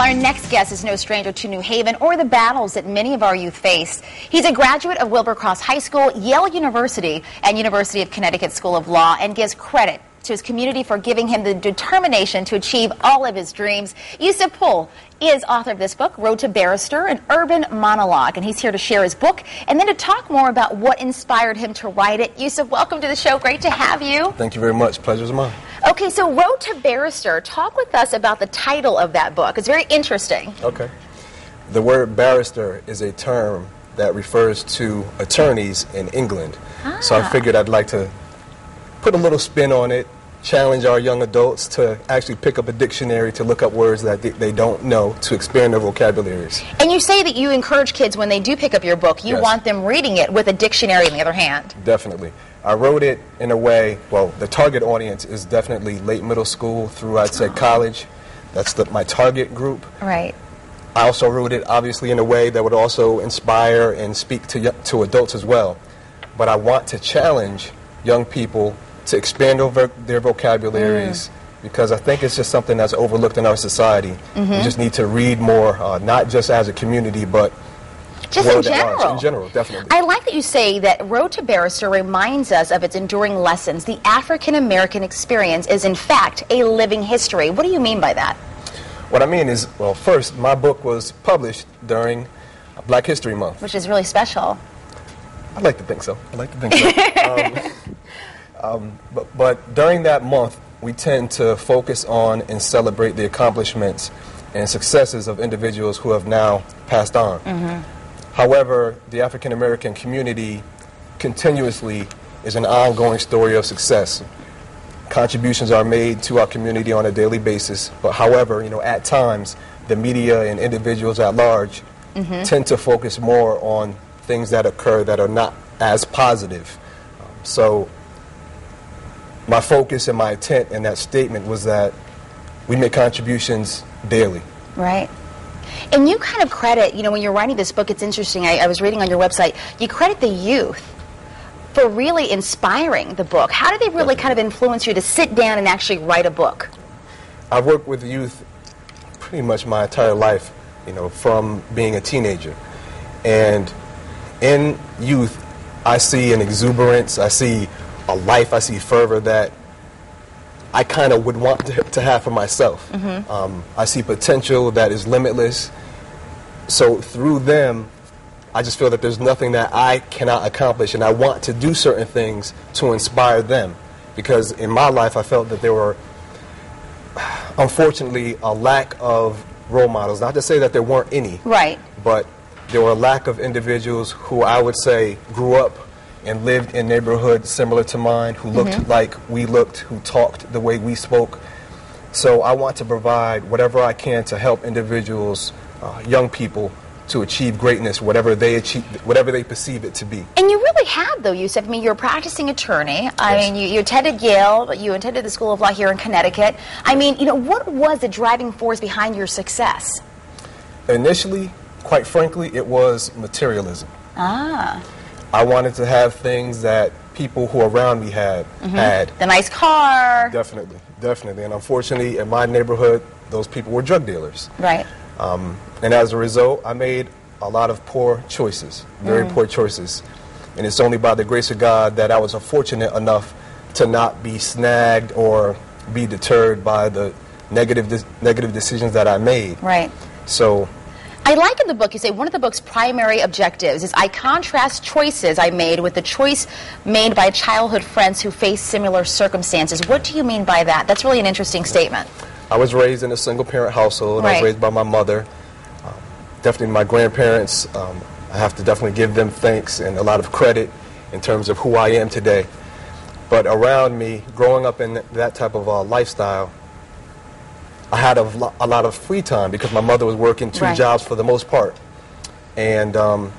our next guest is no stranger to New Haven or the battles that many of our youth face. He's a graduate of Wilbercross High School, Yale University, and University of Connecticut School of Law, and gives credit to his community for giving him the determination to achieve all of his dreams. Yusef Poole is author of this book, Road to Barrister, an urban monologue, and he's here to share his book and then to talk more about what inspired him to write it. Yusef, welcome to the show. Great to have you. Thank you very much. Pleasure's mine. Okay, so Road to Barrister, talk with us about the title of that book. It's very interesting. Okay. The word barrister is a term that refers to attorneys in England. So I figured I'd like to put a little spin on it, challenge our young adults to actually pick up a dictionary to look up words that they don't know, to expand their vocabularies. And you say that you encourage kids when they do pick up your book, you want them reading it with a dictionary in the other hand. Definitely. I wrote it in a way, well, the target audience is definitely late middle school through, I'd say, college. That's my target group. Right. I also wrote it, obviously, in a way that would also inspire and speak to adults as well. But I want to challenge young people to expand over their vocabularies, because I think it's just something that's overlooked in our society. We just need to read more, not just as a community, but just in general. In general, definitely. I like that you say that Road to Barrister reminds us of its enduring lessons. The African-American experience is, in fact, a living history. What do you mean by that? What I mean is, well, first, my book was published during Black History Month. Which is really special. I'd like to think so. I'd like to think so. But during that month, we tend to focus on and celebrate the accomplishments and successes of individuals who have now passed on. However, the African American community continuously is an ongoing story of success. Contributions are made to our community on a daily basis, but however, at times, the media and individuals at large tend to focus more on things that occur that are not as positive. So my focus and my intent in that statement was that we make contributions daily. Right. And you kind of credit, when you're writing this book, it's interesting, I was reading on your website, you credit the youth for really inspiring the book. How did they really kind of influence you to sit down and actually write a book? I've worked with youth pretty much my entire life, from being a teenager. And in youth, I see an exuberance, I see a life, I see fervor that I kind of would want to have for myself. I see potential that is limitless. So through them, I just feel that there's nothing that I cannot accomplish, and I want to do certain things to inspire them. Because in my life, I felt that there were, unfortunately, a lack of role models. Not to say that there weren't any. Right. But there were a lack of individuals who I would say grew up and lived in neighborhoods similar to mine, who looked like we looked, who talked the way we spoke. So I want to provide whatever I can to help individuals, young people, to achieve greatness, whatever they perceive it to be. And you really have, though, Yusef. I mean, you're a practicing attorney. I mean, you attended Yale, but you attended the School of Law here in Connecticut. I mean, what was the driving force behind your success? Initially, quite frankly, it was materialism. I wanted to have things that people who around me had. The nice car. Definitely, definitely. And unfortunately, in my neighborhood, those people were drug dealers. Right. And as a result, I made a lot of poor choices, very poor choices. And it's only by the grace of God that I was fortunate enough to not be snagged or be deterred by the negative decisions that I made. Right. So I like in the book, you say one of the book's primary objectives is I contrast choices I made with the choice made by childhood friends who face similar circumstances. What do you mean by that? That's really an interesting statement. I was raised in a single-parent household. I was raised by my mother. Definitely my grandparents. I have to definitely give them thanks and a lot of credit in terms of who I am today. But around me, growing up in that type of lifestyle, I had a lot of free time because my mother was working two jobs for the most part. And a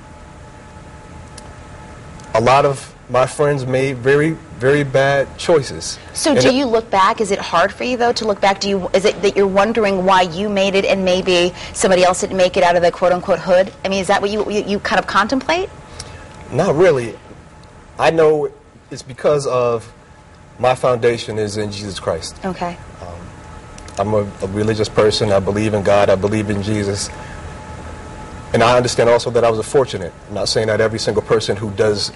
lot of my friends made very, very bad choices. So do you look back? Is it hard for you, though, to look back? Is it that you're wondering why you made it and maybe somebody else didn't make it out of the quote-unquote hood? I mean, is that what you kind of contemplate? Not really. I know it's because of my foundation is in Jesus Christ. Okay. I'm a religious person. I believe in God. I believe in Jesus. And I understand also that I was fortunate. I'm not saying that every single person who does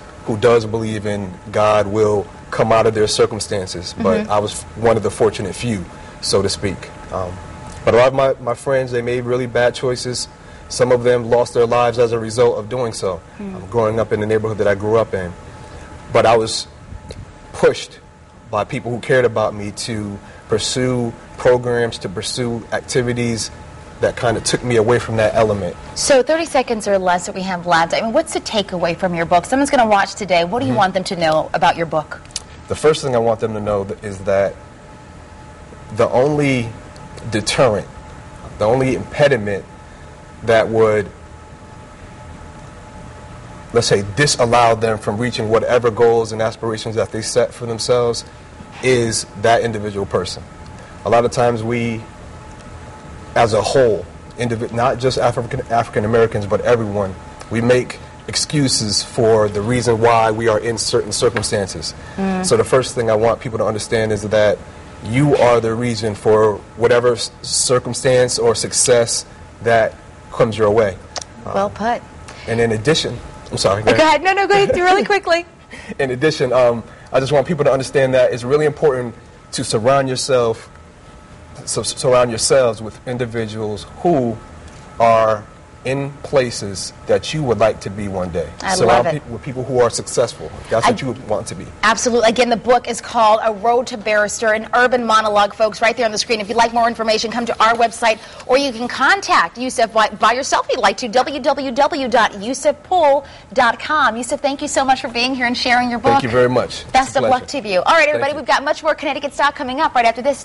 believe in God will come out of their circumstances, but I was one of the fortunate few, so to speak. But a lot of my friends, they made really bad choices. Some of them lost their lives as a result of doing so, growing up in the neighborhood that I grew up in. But I was pushed by people who cared about me to pursue programs, to pursue activities that kind of took me away from that element. So 30 seconds or less that we have left. I mean, what's the takeaway from your book? Someone's going to watch today. What do you want them to know about your book? The first thing I want them to know is that the only deterrent, the only impediment that would, let's say, disallow them from reaching whatever goals and aspirations that they set for themselves is that individual person. A lot of times we, as a whole, not just African Americans, but everyone, we make excuses for the reason why we are in certain circumstances. So the first thing I want people to understand is that you are the reason for whatever circumstance or success that comes your way. Well put. And in addition, I'm sorry. Go ahead. No, go ahead. Really quickly. In addition, I just want people to understand that it's really important to surround yourselves with individuals who are in places that you would like to be one day. Surround people with people who are successful. That's what you would want to be. Absolutely. Again, the book is called A Road to Barrister, an urban monologue, folks, right there on the screen. If you'd like more information, come to our website, or you can contact Yusef by yourself if you'd like to, www.yusefpoole.com. Yusef, thank you so much for being here and sharing your book. Thank you very much. Best of luck to you. All right, everybody, we've got much more Connecticut Style coming up right after this.